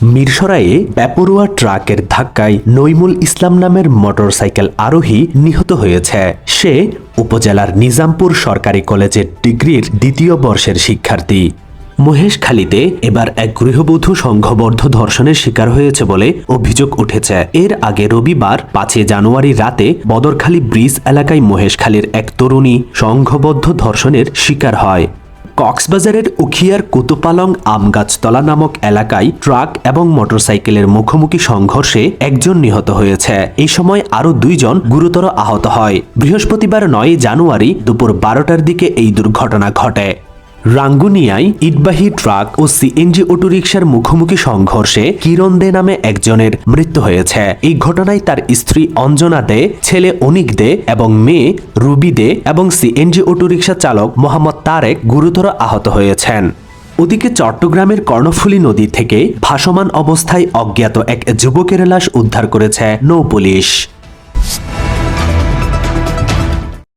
মিরসরাইয়ে বেপরোয়া ট্রাকের ধাক্কায় নইমুল ইসলাম নামের মোটরসাইকেল আরোহী নিহত হয়েছে। সে উপজেলার নিজামপুর সরকারি কলেজের ডিগ্রির দ্বিতীয় বর্ষের শিক্ষার্থী। মহেশখালীতে এবার এক গৃহবধূ সংঘবদ্ধ ধর্ষণের শিকার হয়েছে বলে অভিযোগ উঠেছে। এর আগে রবিবার 5 জানুয়ারি রাতে বদরখালী ব্রিজ এলাকায় মহেশখালীর এক তরুণী সংঘবদ্ধ ধর্ষণের শিকার হয়। কক্সবাজারের উখিয়ার কুতুপালং আমগাছতলা নামক এলাকায় ট্রাক এবং মোটরসাইকেলের মুখোমুখি সংঘর্ষে একজন নিহত হয়েছে। এই সময় আরও 2 জন গুরুতর আহত হয়। বৃহস্পতিবার 9 জানুয়ারি দুপুর 12টার দিকে এই দুর্ঘটনা ঘটে। রাঙ্গুনিয়ায় ইটবাহী ট্রাক ও সিএনজি অটোরিকশার মুখোমুখি সংঘর্ষে কিরণ দে নামে একজনের মৃত্যু হয়েছে। এই ঘটনায় তার স্ত্রী অঞ্জনা দে, ছেলে অনিক দে এবং মেয়ে রুবি দে এবং সিএনজি অটোরিকশা চালক মোহাম্মদ তারেক গুরুতর আহত হয়েছেন। ওদিকে চট্টগ্রামের কর্ণফুলী নদী থেকে ভাসমান অবস্থায় অজ্ঞাত এক যুবকের লাশ উদ্ধার করেছে নৌপুলিশ।